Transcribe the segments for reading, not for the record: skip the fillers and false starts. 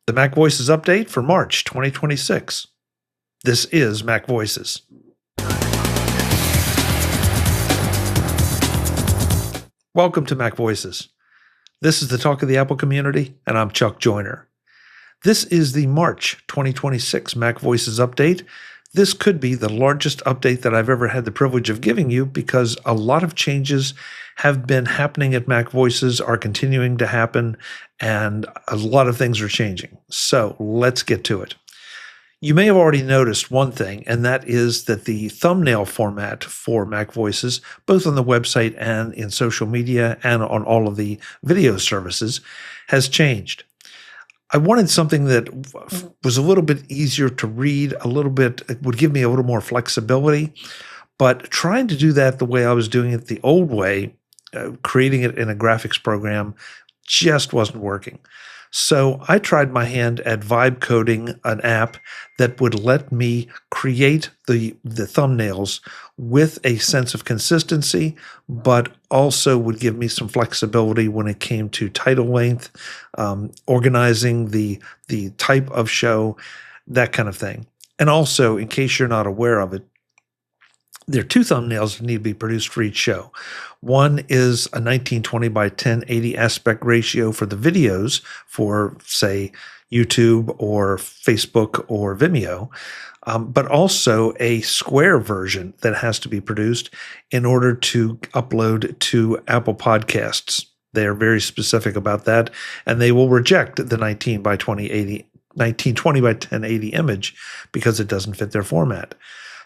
the Mac Voices update for March 2026. This is Mac Voices. Welcome to Mac Voices. This is the talk of the Apple community, and I'm Chuck Joyner. This is the March 2026 Mac Voices update. This could be the largest update that I've ever had the privilege of giving you because a lot of changes have been happening at Mac Voices, are continuing to happen, and a lot of things are changing. So let's get to it. You may have already noticed one thing, and that is that the thumbnail format for Mac Voices, both on the website and in social media and on all of the video services, has changed. I wanted something that was a little bit easier to read, it would give me a little more flexibility, but trying to do that the way I was doing it the old way, creating it in a graphics program, just wasn't working. So I tried my hand at vibe coding an app that would let me create the thumbnails with a sense of consistency, but also would give me some flexibility when it came to title length, organizing the type of show, that kind of thing. And also, in case you're not aware of it, there are two thumbnails that need to be produced for each show. One is a 1920 by 1080 aspect ratio for the videos for, say, YouTube or Facebook or Vimeo, but also a square version that has to be produced in order to upload to Apple Podcasts. They are very specific about that, and they will reject the 1920 by 1080 image because it doesn't fit their format.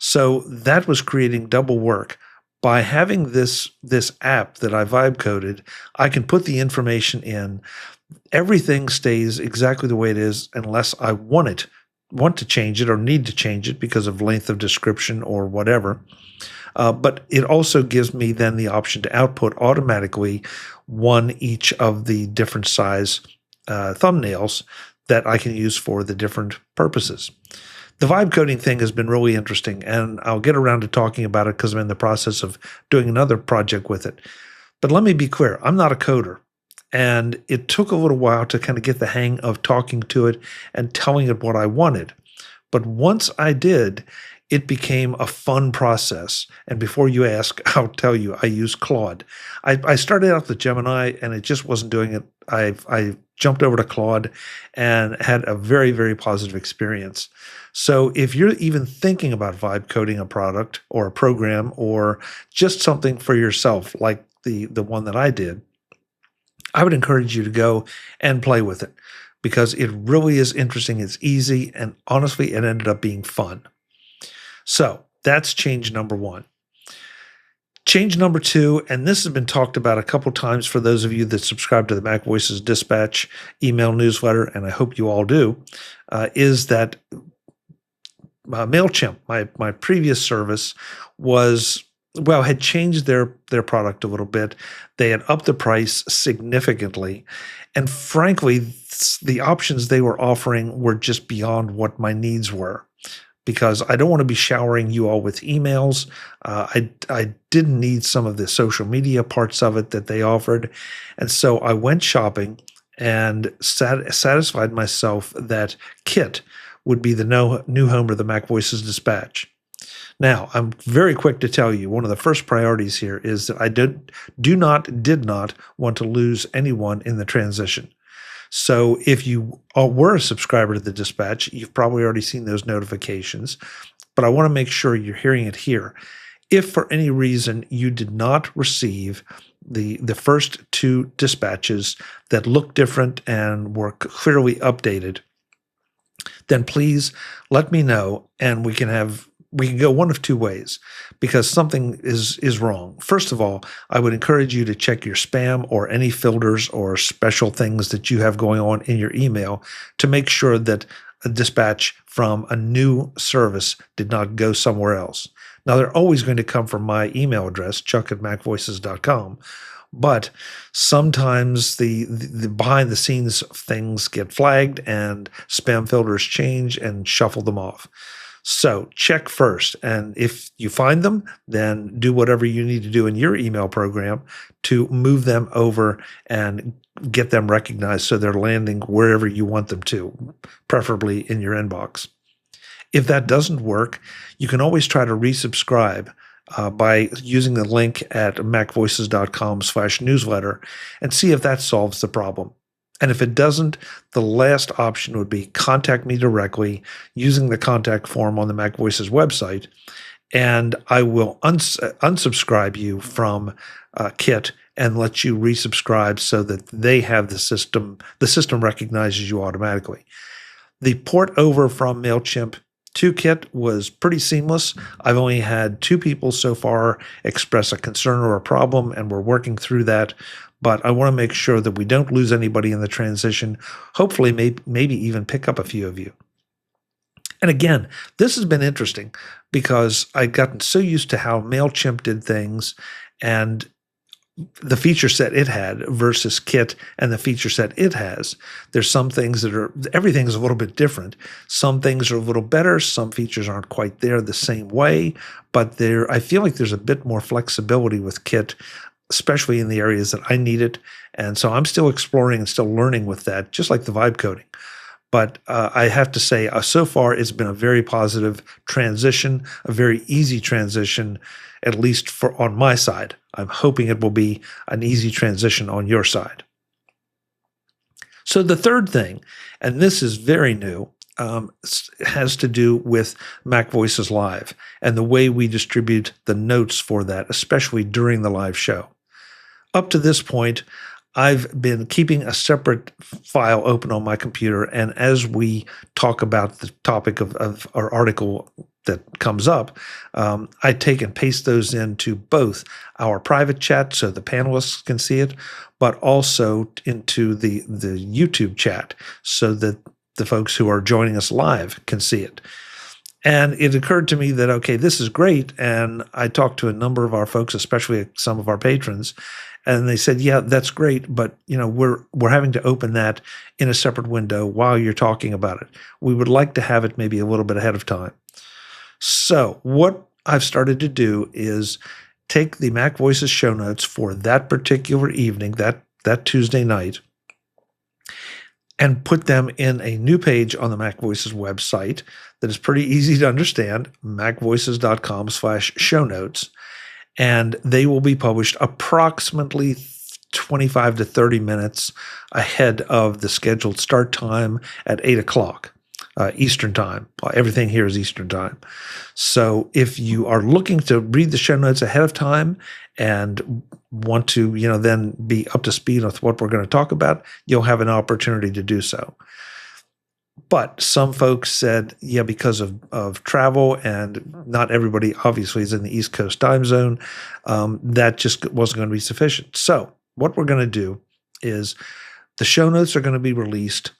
So that was creating double work. By having this app that I vibe coded, I can put the information in. Everything stays exactly the way it is unless I want to change it or need to change it because of length of description or whatever. But it also gives me then the option to output automatically one each of the different size thumbnails that I can use for the different purposes. The vibe coding thing has been really interesting, and I'll get around to talking about it because I'm in the process of doing another project with it. But let me be clear, I'm not a coder, and it took a little while to kind of get the hang of talking to it and telling it what I wanted. But once I did, it became a fun process. And before you ask, I'll tell you, I use Claude. I started out with Gemini, and it just wasn't doing it. I jumped over to Claude and had a very, very positive experience. So if you're even thinking about vibe coding a product or a program or just something for yourself, like the one that I did, I would encourage you to go and play with it because it really is interesting. It's easy, and honestly, it ended up being fun. So that's change number one. Change number two, and this has been talked about a couple times for those of you that subscribe to the Mac Voices Dispatch email newsletter, and I hope you all do, is that Mailchimp, my previous service, had changed their product a little bit. They had upped the price significantly, and frankly, the options they were offering were just beyond what my needs were. Because I don't want to be showering you all with emails. I didn't need some of the social media parts of it that they offered. And so I went shopping and satisfied myself that Kit would be the new home of the Mac Voices Dispatch. Now, I'm very quick to tell you, one of the first priorities here is that I did not want to lose anyone in the transition. So if you were a subscriber to the Dispatch, you've probably already seen those notifications, but I want to make sure you're hearing it here. If for any reason you did not receive the first two dispatches that look different and were clearly updated, then please let me know, and we can go one of two ways because something is wrong. First of all, I would encourage you to check your spam or any filters or special things that you have going on in your email to make sure that a dispatch from a new service did not go somewhere else. Now, they're always going to come from my email address, chuck@macvoices.com, but sometimes the behind the scenes things get flagged and spam filters change and shuffle them off. So check first. And if you find them, then do whatever you need to do in your email program to move them over and get them recognized so they're landing wherever you want them to, preferably in your inbox. If that doesn't work, you can always try to resubscribe by using the link at macvoices.com/newsletter and see if that solves the problem. And if it doesn't, the last option would be contact me directly using the contact form on the MacVoices website, and I will unsubscribe you from Kit and let you resubscribe so that they have the system recognizes you automatically. The port over from Mailchimp to Kit was pretty seamless. I've only had 2 people so far express a concern or a problem, and we're working through that. But I want to make sure that we don't lose anybody in the transition. Hopefully, maybe even pick up a few of you. And again, this has been interesting because I've gotten so used to how Mailchimp did things and the feature set it had versus Kit and the feature set it has. There's some things everything's a little bit different. Some things are a little better. Some features aren't quite there the same way, but I feel like there's a bit more flexibility with Kit, especially in the areas that I need it. And so I'm still exploring and still learning with that, just like the vibe coding. But I have to say, so far, it's been a very positive transition, a very easy transition, at least on my side. I'm hoping it will be an easy transition on your side. So the third thing, and this is very new, has to do with MacVoices Live and the way we distribute the notes for that, especially during the live show. Up to this point, I've been keeping a separate file open on my computer, and as we talk about the topic of our article that comes up, I take and paste those into both our private chat so the panelists can see it, but also into the YouTube chat so that the folks who are joining us live can see it. And it occurred to me that, okay, this is great. And I talked to a number of our folks, especially some of our patrons, and they said, yeah, that's great, but we're having to open that in a separate window while you're talking about it. We would like to have it maybe a little bit ahead of time. So what I've started to do is take the MacVoices show notes for that particular evening, that Tuesday night, and put them in a new page on the MacVoices website that is pretty easy to understand, macvoices.com/show notes. And they will be published approximately 25 to 30 minutes ahead of the scheduled start time at 8 o'clock Eastern time. Everything here is Eastern time. So if you are looking to read the show notes ahead of time and want to, then be up to speed with what we're going to talk about, you'll have an opportunity to do so. But some folks said, yeah, because of travel and not everybody obviously is in the East Coast time zone, that just wasn't going to be sufficient. So what we're going to do is the show notes are going to be released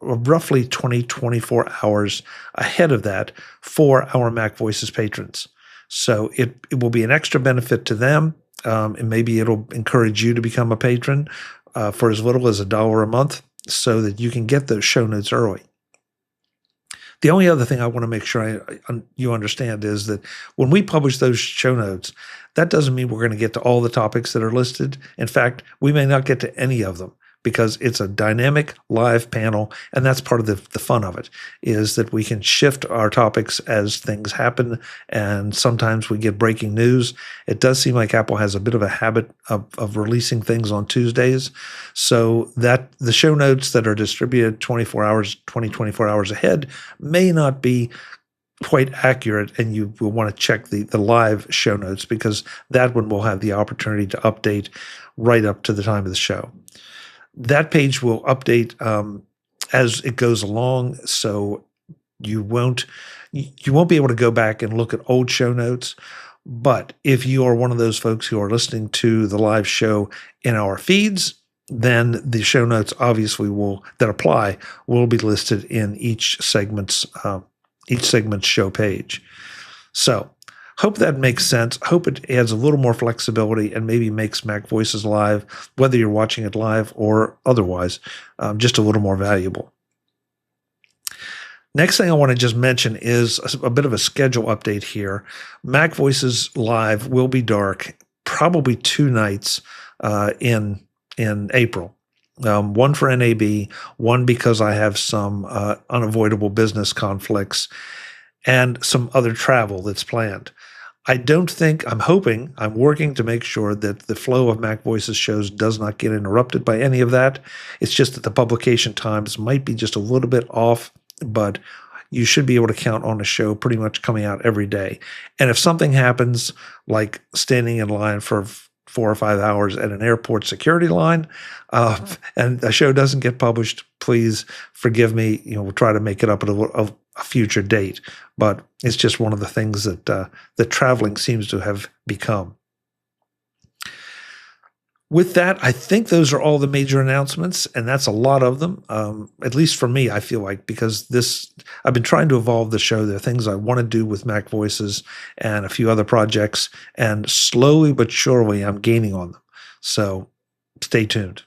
roughly 24 hours ahead of that for our MacVoices patrons. So it will be an extra benefit to them, and maybe it'll encourage you to become a patron for as little as $1 a month, so that you can get those show notes early. The only other thing I want to make sure you understand is that when we publish those show notes, that doesn't mean we're going to get to all the topics that are listed. In fact, we may not get to any of them because it's a dynamic live panel, and that's part of the fun of it, is that we can shift our topics as things happen, and sometimes we get breaking news. It does seem like Apple has a bit of a habit of releasing things on Tuesdays, so that the show notes that are distributed 24 hours ahead may not be quite accurate, and you will want to check the live show notes, because that one will have the opportunity to update right up to the time of the show. That page will update as it goes along, so you won't be able to go back and look at old show notes. But if you are one of those folks who are listening to the live show in our feeds, then the show notes obviously will be listed in each segment's show page. So hope that makes sense. Hope it adds a little more flexibility and maybe makes MacVoices Live, whether you're watching it live or otherwise, just a little more valuable. Next thing I want to just mention is a bit of a schedule update here. Mac Voices Live will be dark probably 2 nights in April. One for NAB, one because I have some unavoidable business conflicts, and some other travel that's planned. I'm working to make sure that the flow of Mac Voices shows does not get interrupted by any of that. It's just that the publication times might be just a little bit off, but you should be able to count on a show pretty much coming out every day. And if something happens, like standing in line for 4 or 5 hours at an airport security line, and the show doesn't get published, please forgive me. We'll try to make it up at a future date. But it's just one of the things that traveling seems to have become. With that, I think those are all the major announcements, and that's a lot of them, at least for me, I feel like, because I've been trying to evolve the show. There are things I want to do with Mac Voices and a few other projects, and slowly but surely I'm gaining on them. So stay tuned.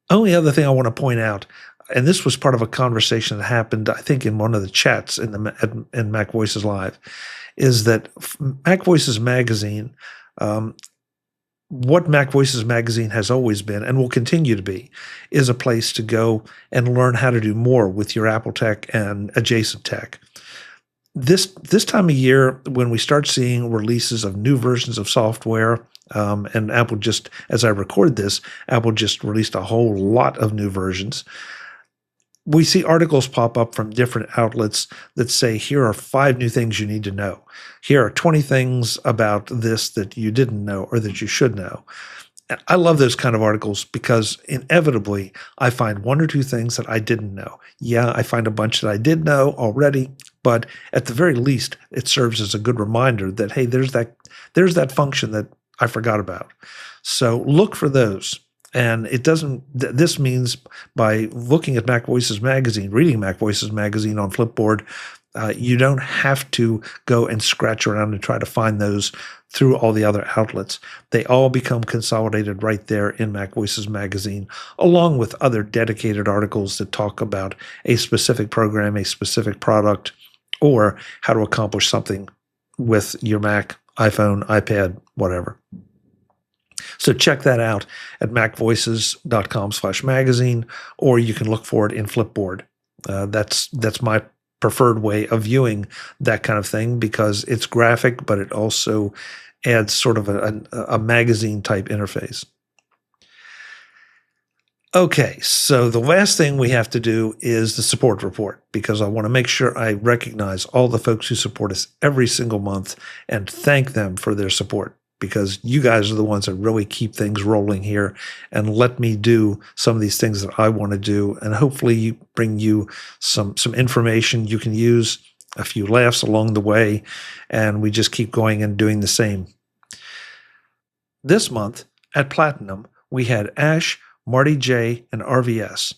Only other thing I want to point out, and this was part of a conversation that happened, I think, in one of the chats in Mac Voices Live, is that Mac Voices Magazine, what Mac Voices Magazine has always been and will continue to be, is a place to go and learn how to do more with your Apple tech and adjacent tech. This time of year, when we start seeing releases of new versions of software, and Apple just, as I record this, Apple just released a whole lot of new versions. We see articles pop up from different outlets that say, here are 5 new things you need to know. Here are 20 things about this that you didn't know or that you should know. I love those kind of articles because inevitably I find 1 or 2 things that I didn't know. Yeah, I find a bunch that I did know already, but at the very least, it serves as a good reminder that, hey, there's that function that I forgot about. So look for those. And this means by looking at Mac Voices Magazine, reading Mac Voices Magazine on Flipboard, you don't have to go and scratch around and try to find those through all the other outlets. They all become consolidated right there in Mac Voices Magazine, along with other dedicated articles that talk about a specific program, a specific product, or how to accomplish something with your Mac, iPhone, iPad, whatever. So check that out at macvoices.com/magazine, or you can look for it in Flipboard. That's my preferred way of viewing that kind of thing because it's graphic, but it also adds sort of a magazine type interface. Okay, so the last thing we have to do is the support report because I want to make sure I recognize all the folks who support us every single month and thank them for their support, because you guys are the ones that really keep things rolling here and let me do some of these things that I want to do, and hopefully bring you some information you can use, a few laughs along the way, and we just keep going and doing the same. This month at Platinum, we had Ash, Marty J, and RVS.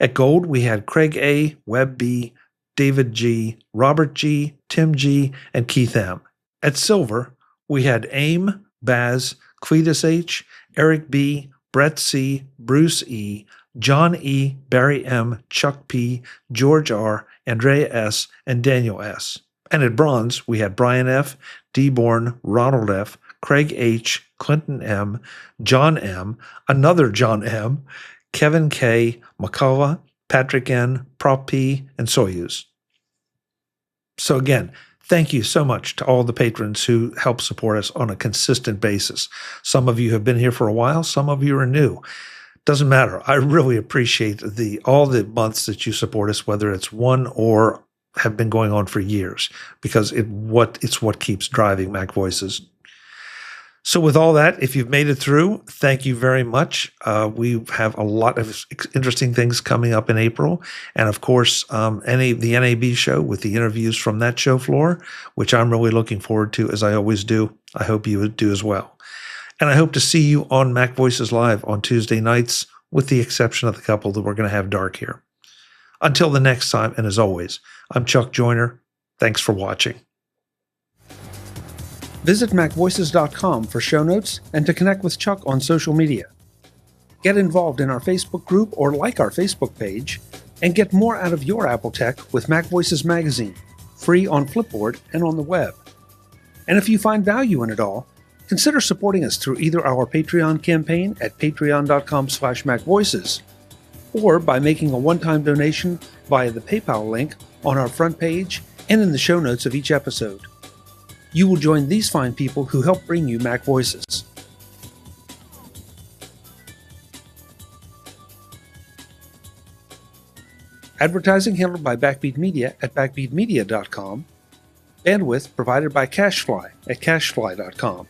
At Gold, we had Craig A, Webb B, David G, Robert G, Tim G, and Keith M. At Silver, we had AIM, Baz, Cletus H, Eric B, Brett C, Bruce E, John E, Barry M, Chuck P, George R, Andrea S, and Daniel S. And at Bronze, we had Brian F, D. Bourne, Ronald F, Craig H, Clinton M, John M, another John M, Kevin K, McCullough, Patrick N, Prop P, and Soyuz. So again, thank you so much to all the patrons who help support us on a consistent basis. Some of you have been here for a while. Some of you are new. Doesn't matter. I really appreciate all the months that you support us, whether it's one or have been going on for years, because it's what keeps driving Mac Voices. So with all that, if you've made it through, thank you very much. We have a lot of interesting things coming up in April. And of course, the NAB show with the interviews from that show floor, which I'm really looking forward to, as I always do. I hope you would do as well. And I hope to see you on Mac Voices Live on Tuesday nights, with the exception of the couple that we're going to have dark here. Until the next time, and as always, I'm Chuck Joyner. Thanks for watching. Visit MacVoices.com for show notes and to connect with Chuck on social media. Get involved in our Facebook group or like our Facebook page. And get more out of your Apple tech with MacVoices Magazine, free on Flipboard and on the web. And if you find value in it all, consider supporting us through either our Patreon campaign at patreon.com/MacVoices or by making a one-time donation via the PayPal link on our front page and in the show notes of each episode. You will join these fine people who help bring you Mac Voices. Advertising handled by Backbeat Media at backbeatmedia.com. Bandwidth provided by CacheFly at cachefly.com.